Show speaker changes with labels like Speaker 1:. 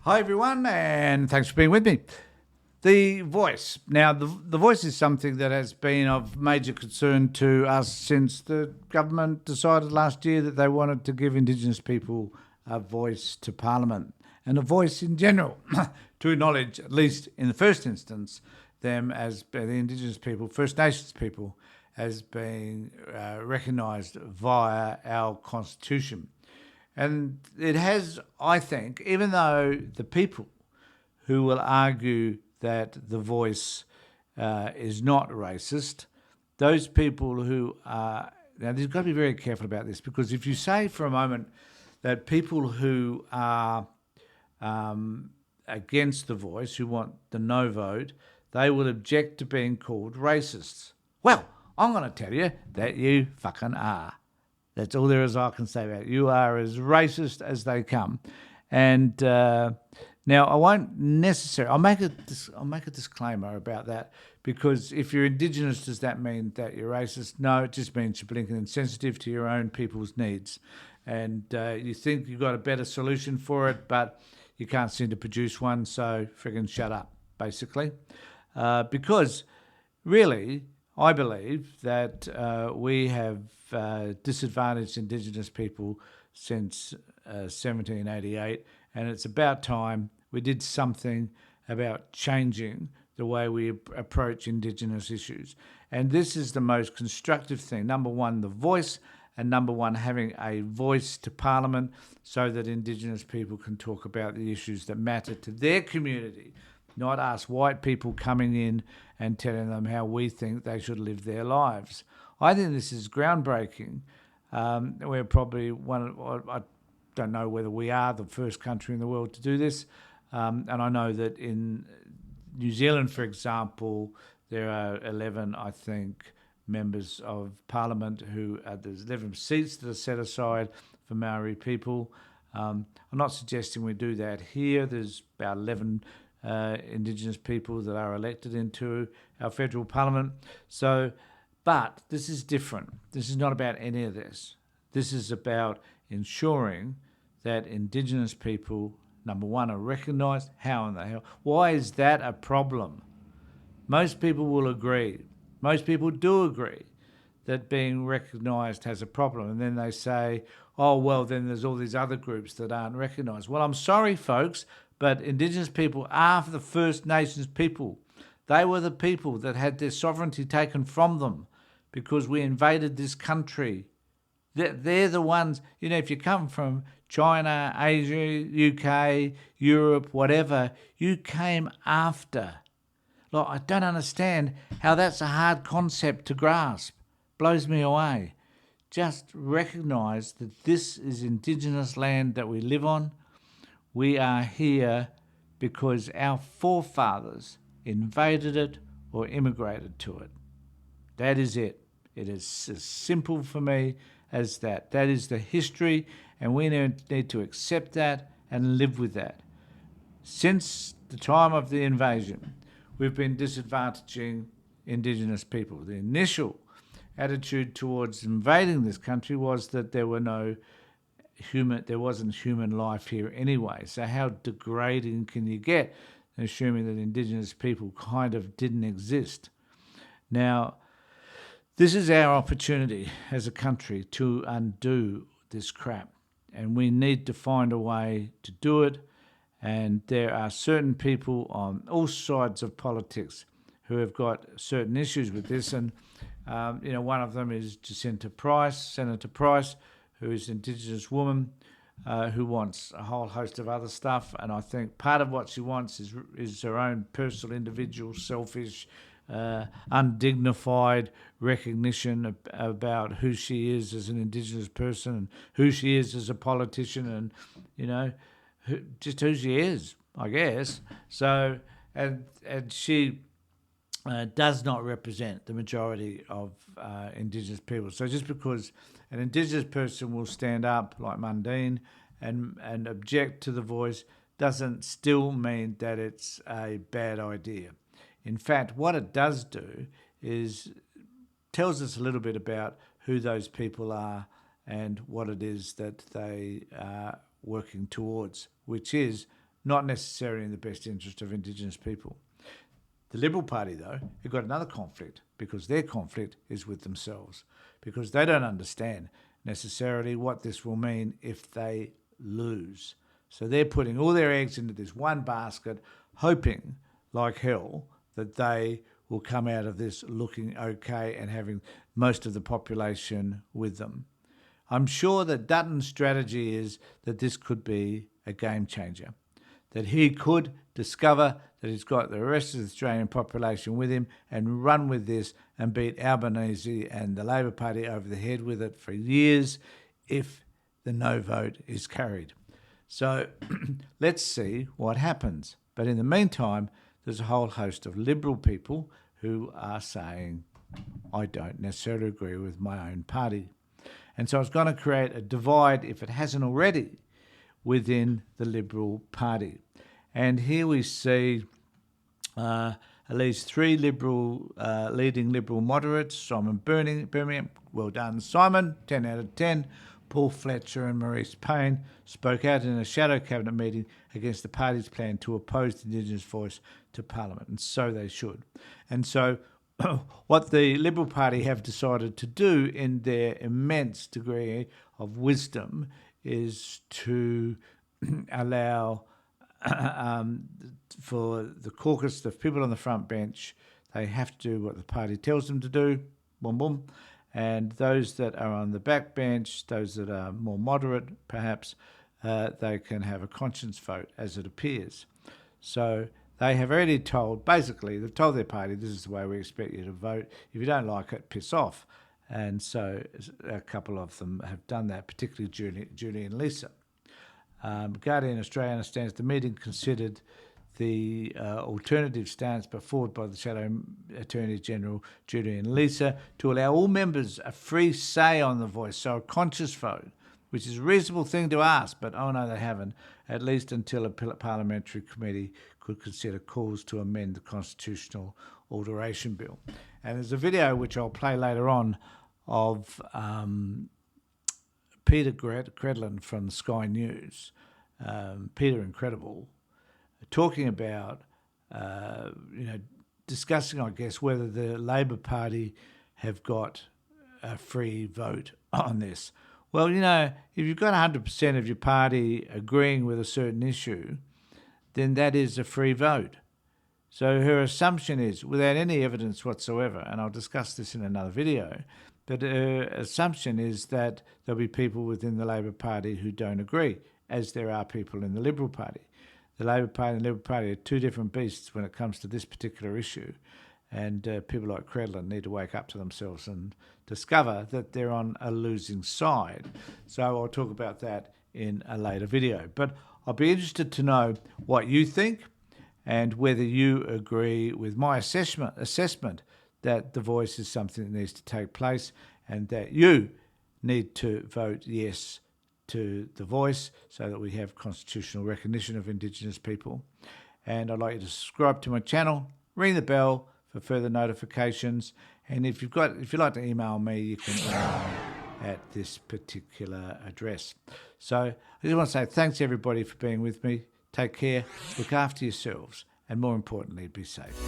Speaker 1: Hi everyone, and thanks for being with me. The voice. Now, the voice is something that has been of major concern to us since the government decided last year that they wanted to give Indigenous people a voice to Parliament and a voice in general to acknowledge, at least in the first instance, them as the Indigenous people, First Nations people, as being recognised via our Constitution. And it has, I think, even though the people who will argue that the voice is not racist, those people who are... Now, you've got to be very careful about this, because if you say for a moment that people who are against the voice, who want the no vote, they will object to being called racists. Well, I'm going to tell you that you fucking are. That's all there is I can say about it. You are as racist as they come. And now I won't necessarily... I'll make a disclaimer about that, because if you're Indigenous, does that mean that you're racist? No, it just means you're blinking insensitive to your own people's needs. And you think you've got a better solution for it, but you can't seem to produce one, so friggin' shut up, basically. Because really, I believe that we have disadvantaged Indigenous people since 1788, and it's about time we did something about changing the way we approach Indigenous issues. And this is the most constructive thing. Number one, the voice, and number one, having a voice to Parliament so that Indigenous people can talk about the issues that matter to their community, not us white people coming in and telling them how we think they should live their lives. I think this is groundbreaking. We're probably I don't know whether we are the first country in the world to do this. And I know that in New Zealand, for example, there are 11, I think, members of Parliament who there's 11 seats that are set aside for Maori people. I'm not suggesting we do that here. There's about 11 Indigenous people that are elected into our federal Parliament. So, but this is different. This is not about any of this. This is about ensuring that Indigenous people, number one, are recognised. How in the hell? Why is that a problem? Most people will agree. Most people do agree that being recognised has a problem. And then they say, oh, well, then there's all these other groups that aren't recognised. Well, I'm sorry, folks, but Indigenous people are the First Nations people. They were the people that had their sovereignty taken from them because we invaded this country. They're the ones, you know, if you come from China, Asia, UK, Europe, whatever, you came after. Like, I don't understand how that's a hard concept to grasp. Blows me away. Just recognise that this is Indigenous land that we live on. We are here because our forefathers invaded it or immigrated to it. That is it. It is as simple for me as that. That is the history, and we need to accept that and live with that. Since the time of the invasion, we've been disadvantaging Indigenous people. The initial attitude towards invading this country was that there wasn't human life here anyway. So how degrading can you get, assuming that Indigenous people kind of didn't exist? Now, this is our opportunity as a country to undo this crap, and we need to find a way to do it. And there are certain people on all sides of politics who have got certain issues with this. And, one of them is Senator Price, who is an Indigenous woman who wants a whole host of other stuff. And I think part of what she wants is her own personal, individual, selfish, undignified recognition about who she is as an Indigenous person and who she is as a politician and, just who she is, I guess. So, and she does not represent the majority of Indigenous people. So just because an Indigenous person will stand up like Mundine and object to the voice doesn't still mean that it's a bad idea. In fact, what it does do is tells us a little bit about who those people are and what it is that they are working towards, which is not necessarily in the best interest of Indigenous people. The Liberal Party, though, have got another conflict, because their conflict is with themselves, because they don't understand necessarily what this will mean if they lose. So they're putting all their eggs into this one basket, hoping like hell that they will come out of this looking okay and having most of the population with them. I'm sure that Dutton's strategy is that this could be a game changer, that he could discover that he's got the rest of the Australian population with him and run with this and beat Albanese and the Labor Party over the head with it for years if the no vote is carried. So let's see what happens. But in the meantime, there's a whole host of Liberal people who are saying, I don't necessarily agree with my own party. And so it's going to create a divide, if it hasn't already, within the Liberal Party. And here we see at least three leading Liberal moderates: Simon Birmingham, well done Simon, 10 out of 10. Paul Fletcher and Maurice Payne spoke out in a shadow cabinet meeting against the party's plan to oppose the Indigenous voice to Parliament, and so they should. And so what the Liberal Party have decided to do in their immense degree of wisdom is to allow for the caucus, the people on the front bench, they have to do what the party tells them to do, boom, boom. And those that are on the back bench, those that are more moderate perhaps, they can have a conscience vote as it appears. So they have already told, basically, they've told their party, this is the way we expect you to vote. If you don't like it, piss off. And so a couple of them have done that, particularly Julie and Lisa. Guardian Australia understands the meeting considered the alternative stance put forward by the Shadow Attorney General Julie and Lisa to allow all members a free say on the voice, so a conscious vote, which is a reasonable thing to ask, but oh no, they haven't, at least until a parliamentary committee could consider calls to amend the constitutional alteration bill. And there's a video which I'll play later on of Peter Credlin from Sky News, Peter Incredible, talking about, discussing, I guess, whether the Labor Party have got a free vote on this. Well, if you've got 100% of your party agreeing with a certain issue, then that is a free vote. So her assumption is, without any evidence whatsoever, and I'll discuss this in another video, but her assumption is that there'll be people within the Labor Party who don't agree, as there are people in the Liberal Party. The Labor Party and the Liberal Party are two different beasts when it comes to this particular issue. And people like Credlin need to wake up to themselves and discover that they're on a losing side. So I'll talk about that in a later video. But I'll be interested to know what you think and whether you agree with my assessment that the voice is something that needs to take place and that you need to vote yes to the voice so that we have constitutional recognition of Indigenous people. And I'd like you to subscribe to my channel, ring the bell for further notifications. And if you'd like to email me, you can email me at this particular address. So I just want to say thanks everybody for being with me. Take care, look after yourselves, and more importantly, be safe.